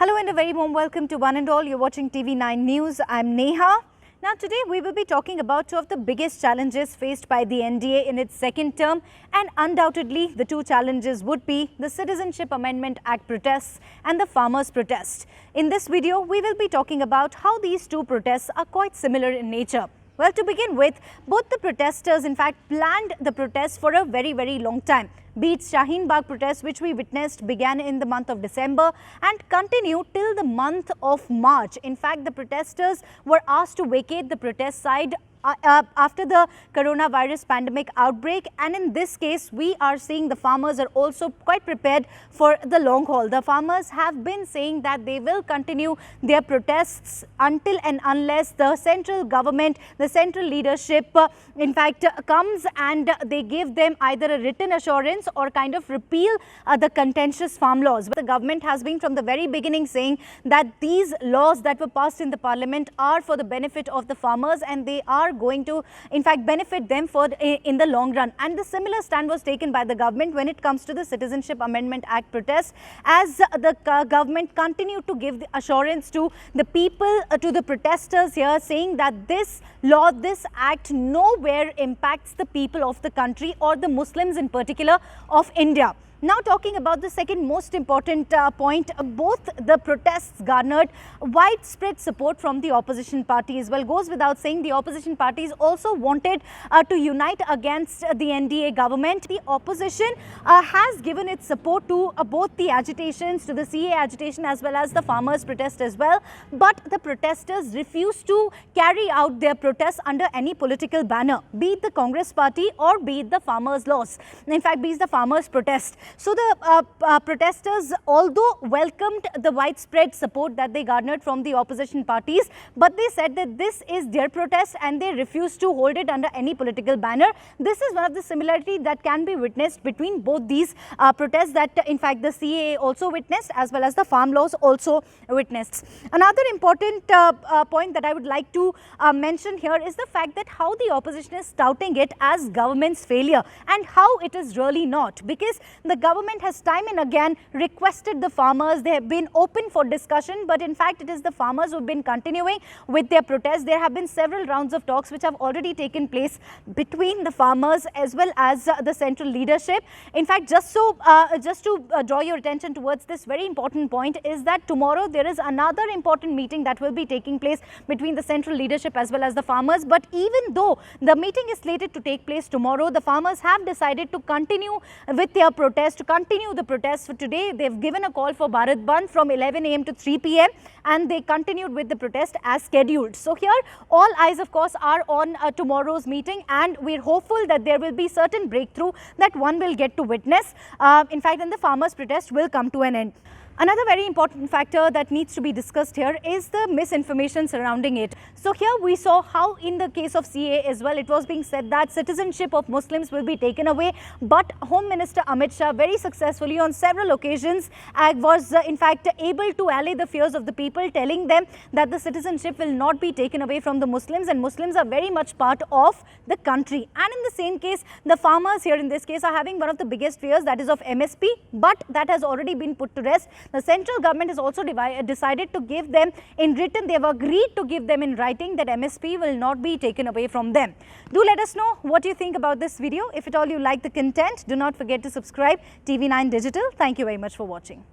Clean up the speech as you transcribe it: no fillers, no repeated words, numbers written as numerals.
Hello and a very warm welcome to one and all. You're watching TV9 News. I'm Neha. Now today we will be talking about two of the biggest challenges faced by the NDA in its second term, and undoubtedly the two challenges would be the Citizenship Amendment Act protests and the farmers' protest. In this video we will be talking about how these two protests are quite similar in nature. Well, to begin with, both the protesters in fact planned the protests for a very long time. Be it Shaheen Bagh protest, which we witnessed began in the month of December and continued till the month of March. In fact, the protesters were asked to vacate the protest site after the coronavirus pandemic outbreak, and in this case we are seeing the farmers are also quite prepared for the long haul. The farmers have been saying that they will continue their protests until and unless the central government, the central leadership in fact comes and they give them either a written assurance or kind of repeal the contentious farm laws. But the government has been from the very beginning saying that these laws that were passed in the parliament are for the benefit of the farmers and they are going to in fact benefit them in the long run. And the similar stand was taken by the government when it comes to the Citizenship Amendment Act protests, as the government continued to give the assurance to the people, to the protesters here, saying that this law, this act nowhere impacts the people of the country or the Muslims in particular of India. Now talking about the second most important point, both the protests garnered widespread support from the opposition parties. Well, goes without saying, the opposition parties also wanted to unite against the NDA government. The opposition has given its support to both the agitations, to the CA agitation as well as the farmers' protest as well. But the protesters refused to carry out their protests under any political banner, be it the Congress party or be it the farmers' laws. In fact, be it the farmers' protest. So the protesters, although welcomed the widespread support that they garnered from the opposition parties, but they said that this is their protest and they refuse to hold it under any political banner. This is one of the similarities that can be witnessed between both these protests that in fact the CAA also witnessed as well as the farm laws also witnessed. Another important point that I would like to mention here is the fact that how the opposition is touting it as government's failure and how it is really not, because the government has time and again requested the farmers. They have been open for discussion, but in fact it is the farmers who have been continuing with their protests. There have been several rounds of talks which have already taken place between the farmers as well as the central leadership. In fact, just to draw your attention towards this very important point is that tomorrow there is another important meeting that will be taking place between the central leadership as well as the farmers. But even though the meeting is slated to take place tomorrow, the farmers have decided to continue with their protests, to continue the protests for today. They've given a call for Bharat Bandh from 11 AM to 3 PM and they continued with the protest as scheduled. So here all eyes of course are on tomorrow's meeting, and we're hopeful that there will be certain breakthrough that one will get to witness. In fact, and the farmers' protest will come to an end. Another very important factor that needs to be discussed here is the misinformation surrounding it. So here we saw how in the case of CA as well, it was being said that citizenship of Muslims will be taken away, but Home Minister Amit Shah very successfully on several occasions was in fact able to allay the fears of the people, telling them that the citizenship will not be taken away from the Muslims and Muslims are very much part of the country. And in the same case, the farmers here in this case are having one of the biggest fears, that is of MSP, but that has already been put to rest. The central government has also decided to give them in written, they have agreed to give them in writing that MSP will not be taken away from them. Do let us know what you think about this video. If at all you like the content, do not forget to subscribe TV9 Digital. Thank you very much for watching.